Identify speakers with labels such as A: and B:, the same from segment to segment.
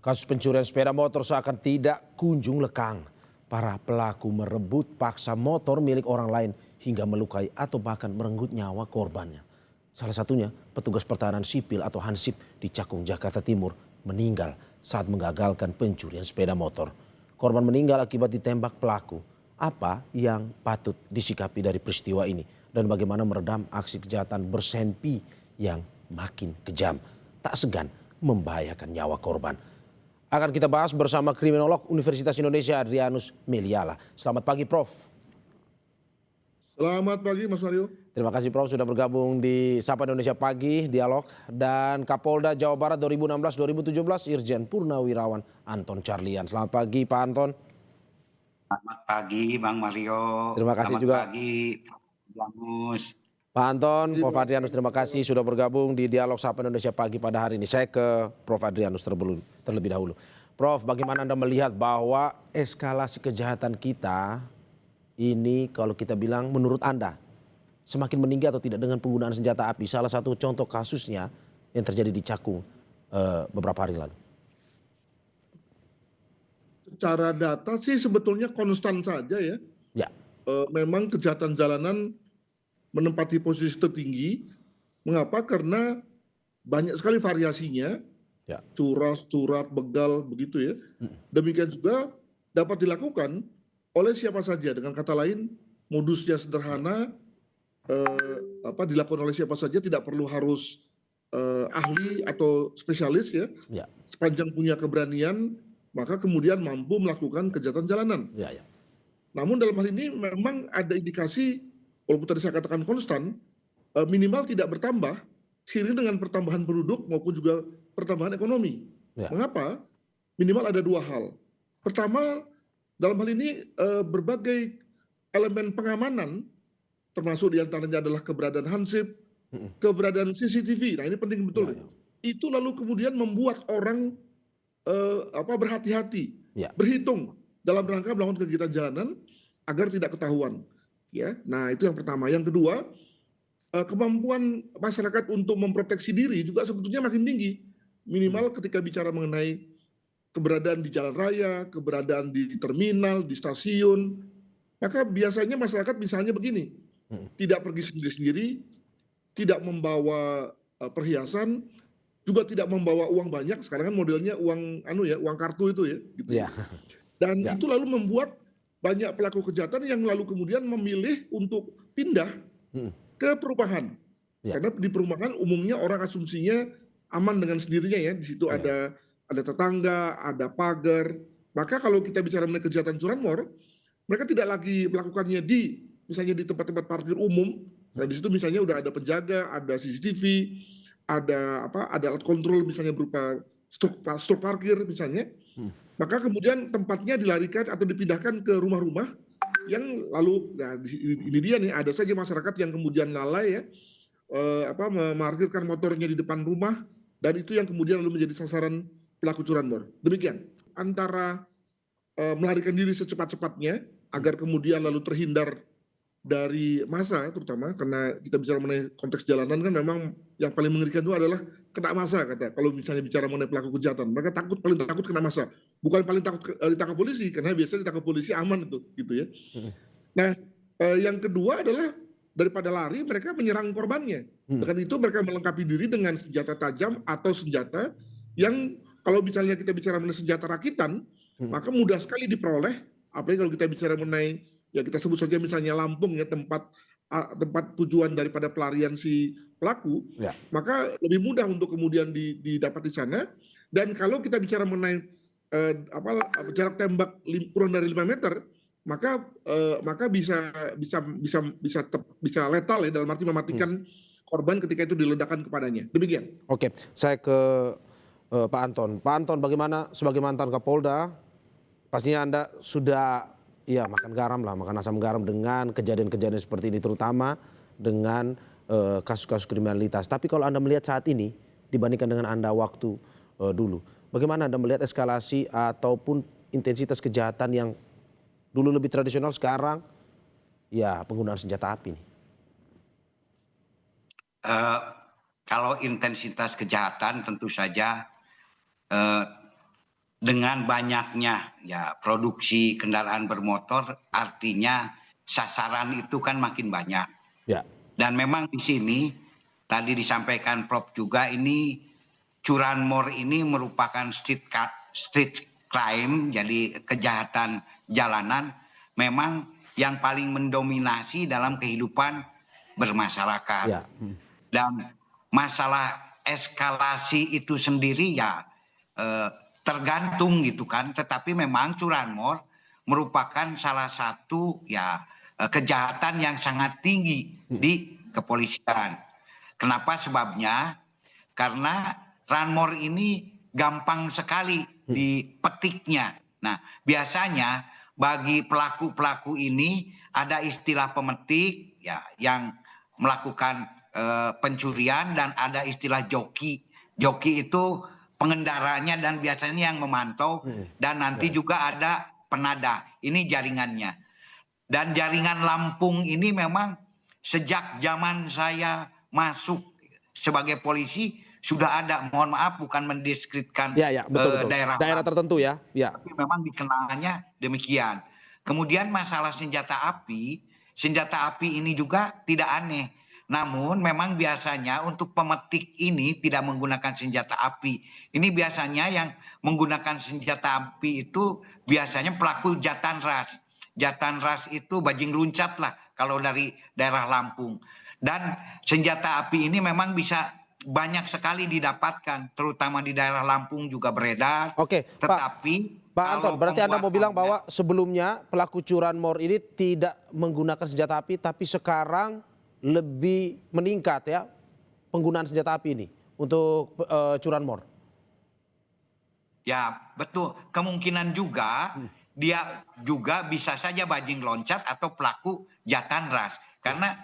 A: Kasus pencurian sepeda motor seakan tidak kunjung lekang. Para pelaku merebut paksa motor milik orang lain hingga melukai atau bahkan merenggut nyawa korbannya. Salah satunya petugas pertahanan sipil atau Hansip di Cakung, Jakarta Timur meninggal saat mengagalkan pencurian sepeda motor. Korban meninggal akibat ditembak pelaku. Apa yang patut disikapi dari peristiwa ini dan bagaimana meredam aksi kejahatan bersempi yang makin kejam, tak segan membahayakan nyawa korban. Akan kita bahas bersama kriminolog Universitas Indonesia Adrianus Meliala. Selamat pagi Prof.
B: Selamat pagi Mas Mario.
A: Terima kasih Prof sudah bergabung di Sapa Indonesia Pagi Dialog. Dan Kapolda Jawa Barat 2016-2017 Irjen Purnawirawan Anton Carlian. Selamat pagi Pak Anton.
C: Selamat pagi Bang Mario.
A: Terima kasih
C: Selamat
A: juga.
C: pagi Janus.
A: Pak Anton, Prof Adrianus terima kasih sudah bergabung di Dialog Sapa Indonesia Pagi pada hari ini. Saya ke Prof Adrianus terlebih dahulu. Prof, bagaimana Anda melihat bahwa eskalasi kejahatan kita ini kalau kita bilang menurut Anda semakin meninggi atau tidak dengan penggunaan senjata api? Salah satu contoh kasusnya yang terjadi di Cakung beberapa hari lalu.
B: Secara data sih sebetulnya konstan saja ya.
A: Ya.
B: Memang kejahatan jalanan menempati posisi tertinggi. Mengapa? Karena banyak sekali variasinya.
A: Ya.
B: Curas, begal, begitu ya. Demikian juga dapat dilakukan oleh siapa saja. Dengan kata lain, modusnya sederhana, dilakukan oleh siapa saja, tidak perlu harus ahli atau spesialis ya.
A: Ya.
B: Sepanjang punya keberanian, maka kemudian mampu melakukan kejahatan jalanan.
A: Ya, ya.
B: Namun dalam hal ini memang ada indikasi, walaupun tadi saya katakan konstan, minimal tidak bertambah seiring dengan pertambahan penduduk maupun juga pertambahan ekonomi.
A: Ya.
B: Mengapa? Minimal ada dua hal. Pertama, dalam hal ini berbagai elemen pengamanan, termasuk diantaranya adalah keberadaan Hansip, keberadaan CCTV. Nah ini penting betul.
A: Ya.
B: Itu lalu kemudian membuat orang berhati-hati,
A: Ya.
B: berhitung dalam rangka melakukan kegiatan jalanan agar tidak ketahuan. Ya, nah itu yang pertama. Yang kedua, kemampuan masyarakat untuk memproteksi diri juga sebetulnya makin tinggi. Minimal ketika bicara mengenai keberadaan di jalan raya, keberadaan di terminal, di stasiun, maka biasanya masyarakat misalnya begini, tidak pergi sendiri-sendiri, tidak membawa perhiasan, juga tidak membawa uang banyak. Sekarang kan modelnya uang kartu itu ya. Gitu.
A: Ya.
B: Dan
A: Ya.
B: itu lalu membuat banyak pelaku kejahatan yang lalu kemudian memilih untuk pindah ke perumahan.
A: Ya.
B: Karena di perumahan umumnya orang asumsinya aman dengan sendirinya ya. Di situ ada tetangga, ada pagar. Maka kalau kita bicara mengenai kejahatan curanmor, mereka tidak lagi melakukannya misalnya di tempat-tempat parkir umum. Nah di situ misalnya udah ada penjaga, ada CCTV, ada alat kontrol misalnya berupa stok parkir misalnya. Maka kemudian tempatnya dilarikan atau dipindahkan ke rumah-rumah yang lalu, nah ini dia nih, ada saja masyarakat yang kemudian lalai ya, memarkirkan motornya di depan rumah, dan itu yang kemudian lalu menjadi sasaran pelaku curanmor. Demikian, antara melarikan diri secepat-cepatnya agar kemudian lalu terhindar dari massa, terutama karena kita bicara mengenai konteks jalanan kan memang yang paling mengerikan itu adalah kena massa, kata. Kalau misalnya bicara mengenai pelaku kejahatan, mereka paling takut kena massa. Bukan paling takut ditangkap polisi, karena biasanya ditangkap polisi aman itu, gitu ya. Nah, yang kedua adalah daripada lari, mereka menyerang korbannya. Dengan itu mereka melengkapi diri dengan senjata tajam atau senjata yang kalau misalnya kita bicara mengenai senjata rakitan, maka mudah sekali diperoleh. Apalagi kalau kita bicara mengenai, ya kita sebut saja misalnya Lampung ya, tempat tujuan daripada pelarian si pelaku, ya. Maka lebih mudah untuk kemudian didapat di sana. Dan kalau kita bicara mengenai jarak tembak kurang dari 5 meter, maka bisa letal ya, dalam arti mematikan korban ketika itu diledakkan kepadanya. Demikian.
A: Oke, saya ke Pak Anton. Pak Anton, bagaimana sebagai mantan Kapolda, pastinya Anda sudah makan asam garam dengan kejadian-kejadian seperti ini, terutama dengan kasus-kasus kriminalitas. Tapi kalau Anda melihat saat ini dibandingkan dengan Anda waktu dulu, bagaimana Anda melihat eskalasi ataupun intensitas kejahatan yang dulu lebih tradisional, sekarang ya penggunaan senjata api nih?
C: Kalau intensitas kejahatan tentu saja dengan banyaknya ya produksi kendaraan bermotor, artinya sasaran itu kan makin banyak.
A: Ya.
C: Dan memang di sini tadi disampaikan Prof juga, ini curanmor ini merupakan street crime, jadi kejahatan jalanan memang yang paling mendominasi dalam kehidupan bermasyarakat.
A: Ya.
C: Dan masalah eskalasi itu sendiri ya tergantung gitu kan, tetapi memang curanmor merupakan salah satu ya kejahatan yang sangat tinggi di kepolisian. Kenapa sebabnya? Karena curanmor ini gampang sekali dipetiknya. Nah, biasanya bagi pelaku-pelaku ini ada istilah pemetik ya yang melakukan pencurian, dan ada istilah joki. Joki itu pengendaranya dan biasanya yang memantau, dan nanti juga ada penada. Ini jaringannya. Dan jaringan Lampung ini memang sejak zaman saya masuk sebagai polisi sudah ada. Mohon maaf bukan mendiskreditkan
A: betul. Daerah tertentu ya.
C: Tapi memang dikenalnya demikian. Kemudian masalah senjata api ini juga tidak aneh. Namun memang biasanya untuk pemetik ini tidak menggunakan senjata api. Ini biasanya yang menggunakan senjata api itu biasanya pelaku jatan ras. Jatan ras itu bajing loncat lah kalau dari daerah Lampung. Dan senjata api ini memang bisa banyak sekali didapatkan, terutama di daerah Lampung juga beredar.
A: Oke,
C: tetapi
A: Pak Anton, berarti Anda mau bilang bahwa sebelumnya pelaku curanmor ini tidak menggunakan senjata api, tapi sekarang lebih meningkat ya penggunaan senjata api ini untuk curanmor?
C: Ya betul, kemungkinan juga dia juga bisa saja bajing loncat atau pelaku jatan ras. Karena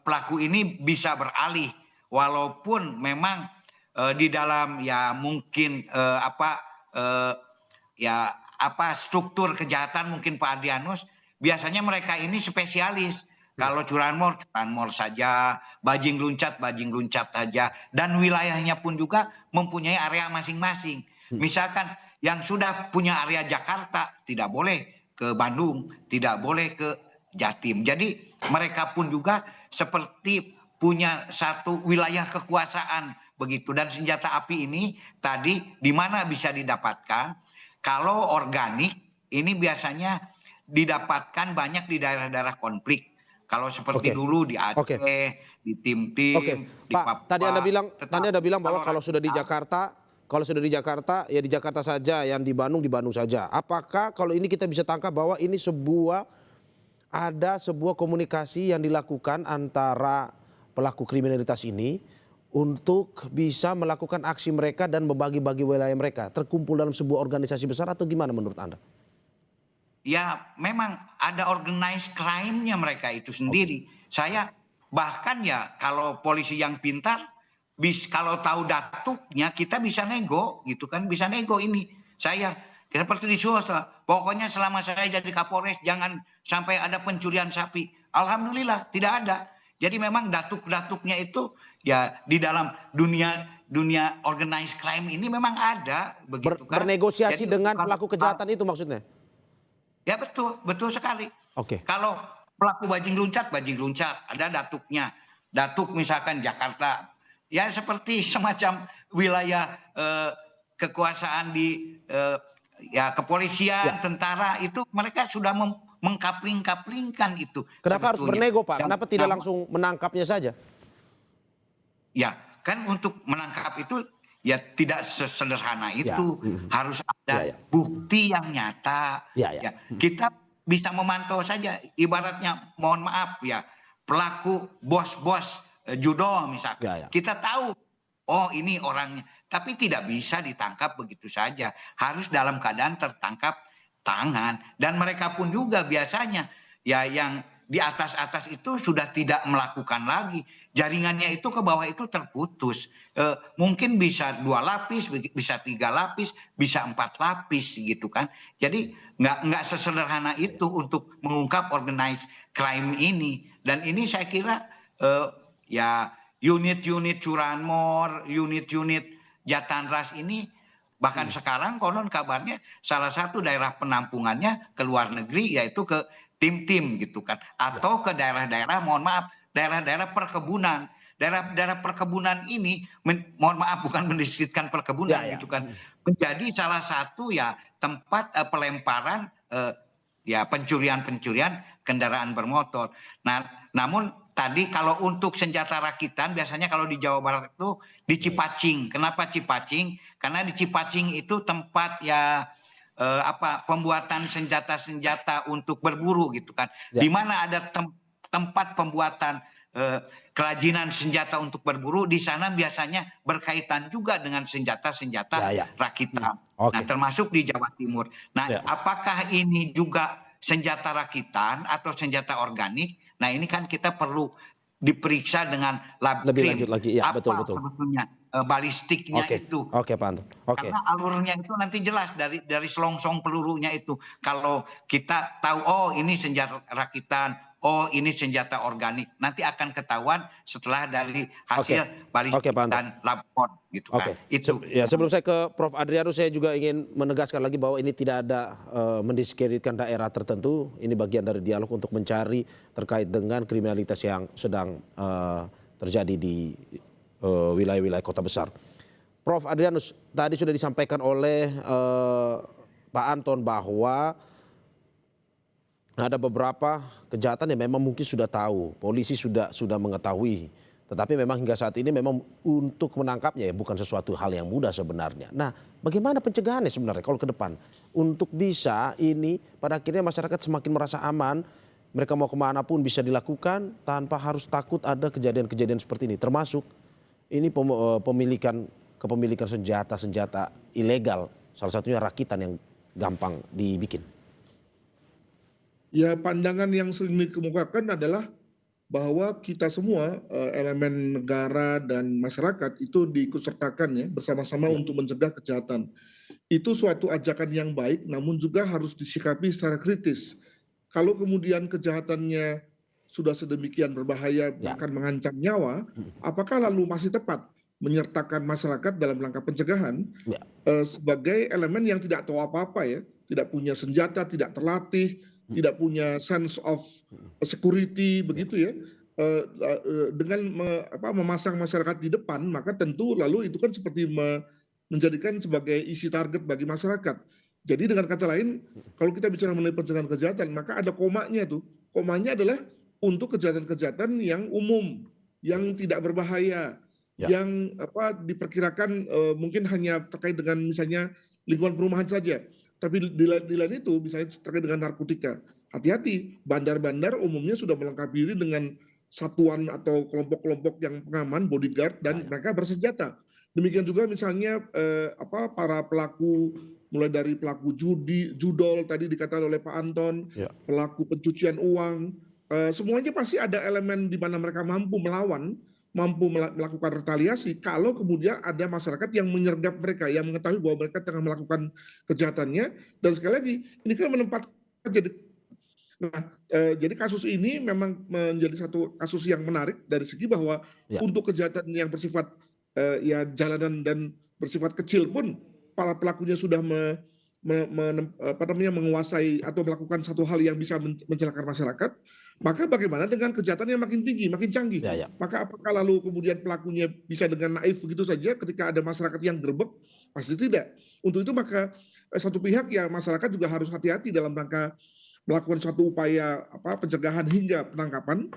C: pelaku ini bisa beralih, walaupun memang di dalam ya mungkin struktur kejahatan mungkin Pak Adrianus, biasanya mereka ini spesialis. Kalau curanmor saja, bajing luncat saja, dan wilayahnya pun juga mempunyai area masing-masing. Misalkan yang sudah punya area Jakarta tidak boleh ke Bandung, tidak boleh ke Jatim. Jadi mereka pun juga seperti punya satu wilayah kekuasaan begitu. Dan senjata api ini tadi di mana bisa didapatkan? Kalau organik ini biasanya didapatkan banyak di daerah-daerah konflik. Kalau seperti dulu di Aceh, di Tim-Tim, di
A: Pak,
C: Papua.
A: Tadi Anda bilang bahwa kalau sudah di Jakarta ya di Jakarta saja, yang di Bandung saja. Apakah kalau ini kita bisa tangkap bahwa ini ada sebuah komunikasi yang dilakukan antara pelaku kriminalitas ini untuk bisa melakukan aksi mereka dan membagi-bagi wilayah mereka, terkumpul dalam sebuah organisasi besar, atau gimana menurut Anda?
C: Ya memang ada organized crime-nya mereka itu sendiri. Saya bahkan ya kalau polisi yang pintar, kalau tahu datuknya kita bisa nego gitu kan, bisa nego ini. Saya seperti di swasta, pokoknya selama saya jadi Kapolres jangan sampai ada pencurian sapi. Alhamdulillah tidak ada. Jadi memang datuk-datuknya itu ya di dalam dunia organized crime ini memang ada begitu kan.
A: Bernegosiasi dengan pelaku kejahatan itu maksudnya?
C: Ya betul sekali. Kalau pelaku bajing luncat, ada datuknya. Datuk misalkan Jakarta, ya seperti semacam wilayah kekuasaan di kepolisian, tentara itu mereka sudah mengkapling-kaplingkan itu.
A: Kenapa harus bernego, Pak? Kenapa tidak langsung menangkapnya saja?
C: Ya kan untuk menangkap itu ya tidak sesederhana itu. Harus ada bukti yang nyata. Ya, kita bisa memantau saja. Ibaratnya mohon maaf ya, pelaku bos-bos judo misalkan. Kita tahu, oh ini orangnya. Tapi tidak bisa ditangkap begitu saja. Harus dalam keadaan tertangkap tangan. Dan mereka pun juga biasanya ya yang di atas-atas itu sudah tidak melakukan lagi. Jaringannya itu ke bawah itu terputus. Mungkin bisa 2 lapis, bisa 3 lapis, bisa 4 lapis gitu kan. Jadi nggak sesederhana itu untuk mengungkap organized crime ini. Dan ini saya kira ya unit-unit curanmor, unit-unit jatan ras ini Bahkan sekarang konon kabarnya salah satu daerah penampungannya ke luar negeri, yaitu ke tim-tim gitu kan, atau ke daerah-daerah, mohon maaf, daerah-daerah perkebunan. Daerah-daerah perkebunan ini, mohon maaf, bukan mendiskusikan perkebunan gitu kan, menjadi salah satu ya tempat pelemparan ya pencurian-pencurian kendaraan bermotor. Nah, namun tadi kalau untuk senjata rakitan biasanya kalau di Jawa Barat itu di Cipacing. Kenapa Cipacing? Karena di Cipacing itu tempat ya pembuatan senjata-senjata untuk berburu gitu kan. Di mana ada tempat pembuatan kerajinan senjata untuk berburu, di sana biasanya berkaitan juga dengan senjata-senjata rakitan. Nah, termasuk di Jawa Timur. Nah, apakah ini juga senjata rakitan atau senjata organik? Nah, ini kan kita perlu diperiksa dengan lab
A: Lebih
C: krim.
A: lanjut lagi, ya,
C: Apa
A: betul.
C: sebetulnya balistiknya itu?
A: Oke, Pak Anton.
C: Karena alurnya itu nanti jelas dari selongsong pelurunya itu. Kalau kita tahu, oh ini senjata rakitan, oh ini senjata organik, nanti akan ketahuan setelah dari hasil balistik dan labor gitu kan. Itu.
A: Ya, sebelum saya ke Prof. Adrianus, saya juga ingin menegaskan lagi bahwa ini tidak ada mendiskreditkan daerah tertentu. Ini bagian dari dialog untuk mencari terkait dengan kriminalitas yang sedang terjadi di wilayah-wilayah kota besar. Prof. Adrianus, tadi sudah disampaikan oleh Pak Anton bahwa ada beberapa kejahatan yang memang mungkin sudah tahu, polisi sudah mengetahui, tetapi memang hingga saat ini memang untuk menangkapnya ya bukan sesuatu hal yang mudah sebenarnya. Nah, bagaimana pencegahannya sebenarnya kalau ke depan untuk bisa ini pada akhirnya masyarakat semakin merasa aman, mereka mau kemana pun bisa dilakukan tanpa harus takut ada kejadian-kejadian seperti ini, termasuk ini kepemilikan senjata ilegal, salah satunya rakitan yang gampang dibikin.
B: Ya, pandangan yang sering dikemukakan adalah bahwa kita semua elemen negara dan masyarakat itu diikutsertakan ya bersama-sama untuk mencegah kejahatan. Itu suatu ajakan yang baik, namun juga harus disikapi secara kritis. Kalau kemudian kejahatannya sudah sedemikian berbahaya bahkan mengancam nyawa, apakah lalu masih tepat menyertakan masyarakat dalam langkah pencegahan sebagai elemen yang tidak tahu apa-apa ya, tidak punya senjata, tidak terlatih, tidak punya sense of security begitu ya, dengan memasang masyarakat di depan, maka tentu lalu itu kan seperti menjadikan sebagai isi target bagi masyarakat. Jadi dengan kata lain, kalau kita bicara mengenai pencegahan kejahatan, maka ada komanya tuh. Komanya adalah untuk kejahatan-kejahatan yang umum, yang tidak berbahaya, yang diperkirakan mungkin hanya terkait dengan misalnya lingkungan perumahan saja. Tapi di lain itu misalnya terkait dengan narkotika. Hati-hati, bandar-bandar umumnya sudah melengkapi diri dengan satuan atau kelompok-kelompok yang pengaman, bodyguard, dan mereka bersenjata. Demikian juga misalnya para pelaku, mulai dari pelaku judol tadi dikatakan oleh Pak Anton, pelaku pencucian uang, semuanya pasti ada elemen di mana mereka mampu melawan, mampu melakukan retaliasi kalau kemudian ada masyarakat yang menyergap mereka, yang mengetahui bahwa mereka tengah melakukan kejahatannya. Dan sekali lagi, ini kan menempatkan jadi kasus ini memang menjadi satu kasus yang menarik dari segi bahwa untuk kejahatan yang bersifat jalanan dan bersifat kecil pun para pelakunya sudah menguasai atau melakukan satu hal yang bisa mencelakakan masyarakat. Maka bagaimana dengan kejahatan yang makin tinggi, makin canggih? Maka apakah lalu kemudian pelakunya bisa dengan naif begitu saja ketika ada masyarakat yang gerbek? Pasti tidak. Untuk itu maka satu pihak ya masyarakat juga harus hati-hati dalam rangka melakukan suatu upaya pencegahan hingga penangkapan.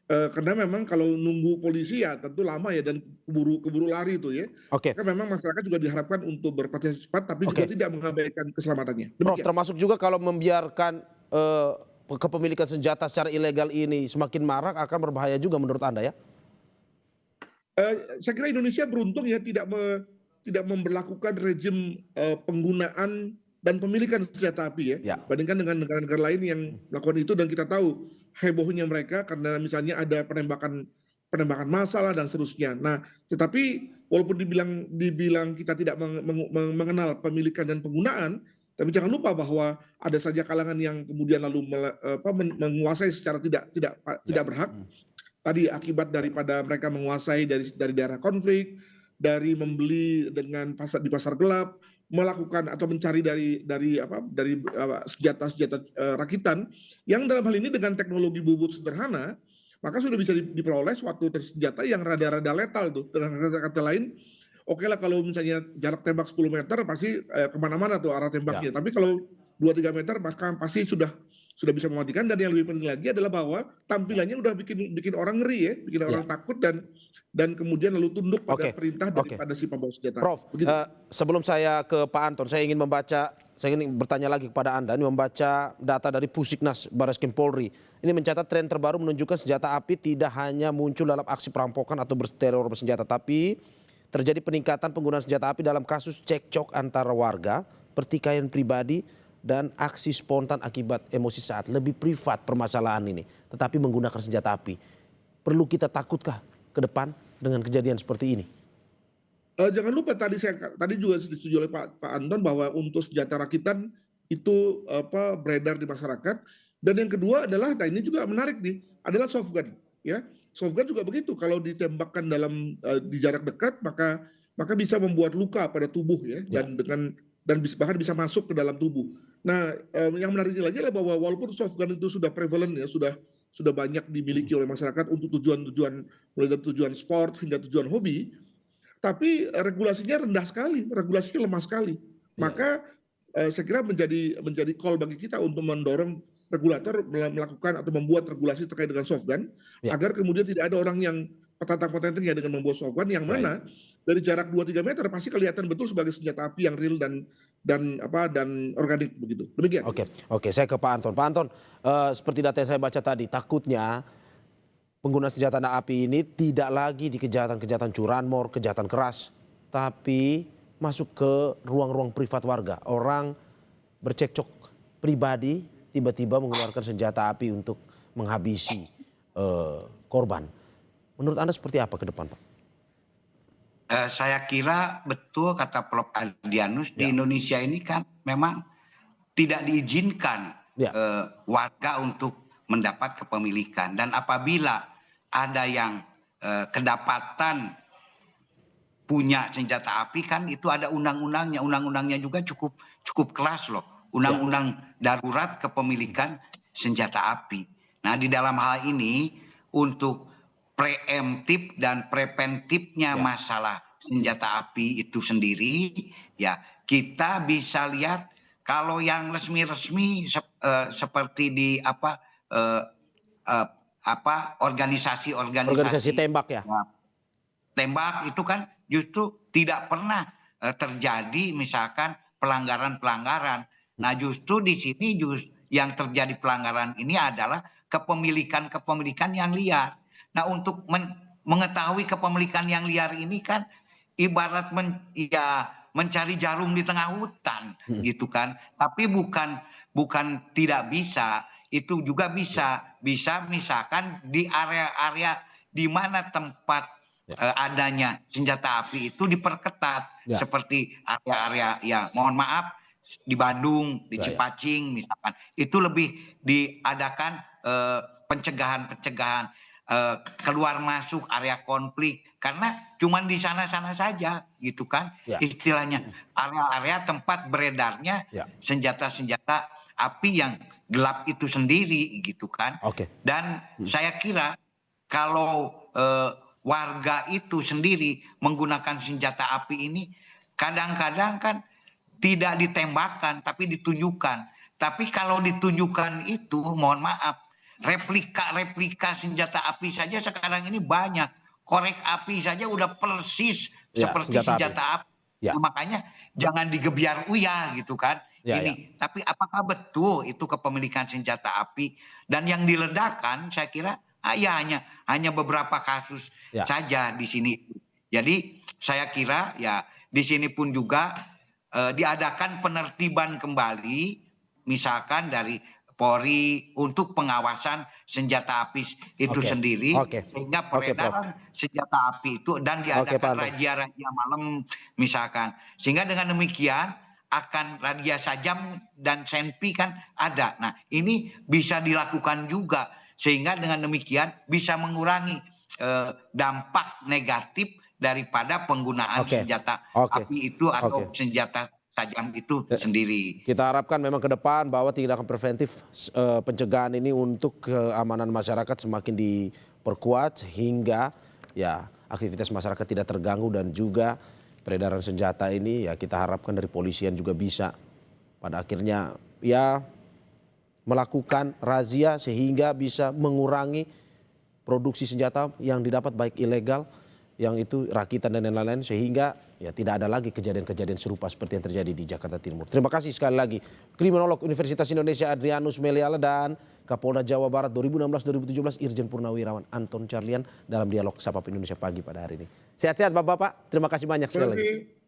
B: Karena memang kalau nunggu polisi ya tentu lama ya dan keburu lari itu ya. Karena memang masyarakat juga diharapkan untuk berpartisipasi cepat tapi juga tidak mengabaikan keselamatannya.
A: Prof, termasuk juga kalau membiarkan kepemilikan senjata secara ilegal ini semakin marak akan berbahaya juga menurut Anda ya?
B: Saya kira Indonesia beruntung ya tidak memberlakukan rejim penggunaan dan pemilikan senjata api ya. Bandingkan dengan negara-negara lain yang melakukan itu, dan kita tahu hebohnya mereka karena misalnya ada penembakan massal dan seterusnya. Nah, tetapi walaupun dibilang kita tidak mengenal pemilikan dan penggunaan, tapi jangan lupa bahwa ada saja kalangan yang kemudian lalu menguasai secara tidak berhak. Tadi akibat daripada mereka menguasai dari daerah konflik, dari membeli dengan di pasar gelap, melakukan atau mencari dari senjata-senjata rakitan yang dalam hal ini dengan teknologi bubut sederhana, maka sudah bisa diperoleh suatu senjata yang rada-rada letal tuh. Dengan kata lain, oke lah kalau misalnya jarak tembak 10 meter pasti kemana-mana tuh arah tembaknya. Tapi kalau 2-3 meter maka pasti sudah bisa mematikan, dan yang lebih penting lagi adalah bahwa tampilannya udah bikin orang ngeri ya, bikin orang takut dan kemudian lalu tunduk pada perintah daripada si pembawa senjata.
A: Prof, sebelum saya ke Pak Anton, saya ingin bertanya lagi kepada Anda, ini membaca data dari Pusiknas Barreskrim Polri. Ini mencatat tren terbaru menunjukkan senjata api tidak hanya muncul dalam aksi perampokan atau berteror bersenjata, tapi terjadi peningkatan penggunaan senjata api dalam kasus cekcok antara warga, pertikaian pribadi, dan aksi spontan akibat emosi saat lebih privat permasalahan ini, tetapi menggunakan senjata api. Perlu kita takutkah ke depan dengan kejadian seperti ini?
B: Jangan lupa tadi juga disetujui oleh Pak Anton bahwa untuk senjata rakitan itu beredar di masyarakat, dan yang kedua adalah, nah ini juga menarik nih, adalah soft gun ya. Soft gun juga begitu, kalau ditembakkan di jarak dekat maka bisa membuat luka pada tubuh ya, dan bahkan bisa masuk ke dalam tubuh. Nah, yang menariknya lagi adalah bahwa walaupun soft gun itu sudah prevalent ya, sudah banyak dimiliki oleh masyarakat untuk tujuan-tujuan, mulai dari tujuan sport hingga tujuan hobi, tapi regulasinya rendah sekali, regulasinya lemah sekali. Maka saya kira menjadi call bagi kita untuk mendorong regulator melakukan atau membuat regulasi terkait dengan soft gun, agar kemudian tidak ada orang yang petantang-petantang ya dengan membuat soft gun yang mana dari jarak 2-3 meter pasti kelihatan betul sebagai senjata api yang real dan organik begitu. Demikian.
A: Oke, saya ke Pak Anton. Pak Anton, seperti data yang saya baca tadi, takutnya penggunaan senjata api ini tidak lagi di kejahatan-kejahatan curanmor, kejahatan keras, tapi masuk ke ruang-ruang privat warga. Orang bercekcok pribadi tiba-tiba mengeluarkan senjata api untuk menghabisi korban. Menurut Anda seperti apa ke depan, Pak?
C: Saya kira betul kata Prof. Adrianus, di Indonesia ini kan memang tidak diizinkan warga untuk mendapat kepemilikan, dan apabila ada yang kedapatan punya senjata api kan itu ada undang-undangnya juga cukup keras loh, undang-undang darurat kepemilikan senjata api. Nah, di dalam hal ini untuk preemptif dan preventifnya masalah senjata api itu sendiri, ya kita bisa lihat kalau yang resmi-resmi seperti di organisasi
A: tembak ya.
C: Tembak itu kan justru tidak pernah terjadi misalkan pelanggaran-pelanggaran. Nah, justru di sini yang terjadi pelanggaran ini adalah kepemilikan yang liar. Nah, untuk mengetahui kepemilikan yang liar ini kan ibarat mencari jarum di tengah hutan gitu kan. Tapi bukan tidak bisa, itu juga bisa misalkan di area-area di mana tempat adanya senjata api itu diperketat, seperti area-area ya mohon maaf di Bandung, di Cipacing misalkan, itu lebih diadakan pencegahan keluar masuk area konflik, karena cuman di sana-sana saja gitu kan istilahnya, area-area tempat beredarnya senjata-senjata api yang gelap itu sendiri gitu kan. Dan saya kira kalau warga itu sendiri menggunakan senjata api ini kadang-kadang kan tidak ditembakkan tapi ditunjukkan. Tapi kalau ditunjukkan itu mohon maaf, replika senjata api saja sekarang ini banyak. Korek api saja udah persis seperti senjata api. Nah, makanya jangan digebiar uya gitu kan. Tapi apakah betul itu kepemilikan senjata api? Dan yang diledakkan saya kira hanya beberapa kasus saja di sini. Jadi saya kira ya di sini pun juga diadakan penertiban kembali misalkan dari Polri untuk pengawasan senjata api itu sendiri, sehingga peredaran senjata api itu dan diadakan razia-razia malam misalkan, sehingga dengan demikian akan razia sajam dan senpi kan ada. Nah, ini bisa dilakukan juga sehingga dengan demikian bisa mengurangi dampak negatif daripada penggunaan senjata api itu atau senjata tajam itu sendiri.
A: Kita harapkan memang ke depan bahwa tindakan preventif pencegahan ini untuk keamanan masyarakat semakin diperkuat sehingga ya aktivitas masyarakat tidak terganggu dan juga peredaran senjata ini ya kita harapkan dari polisian juga bisa pada akhirnya ya melakukan razia sehingga bisa mengurangi produksi senjata yang didapat baik ilegal yang itu rakitan dan lain-lain sehingga ya tidak ada lagi kejadian-kejadian serupa seperti yang terjadi di Jakarta Timur. Terima kasih sekali lagi Kriminolog Universitas Indonesia Adrianus Meliala dan Kapolda Jawa Barat 2016-2017 Irjen Purnawirawan Anton Carlian dalam dialog Sapa Indonesia Pagi pada hari ini. Sehat-sehat Bapak-bapak, terima kasih banyak sekali lagi.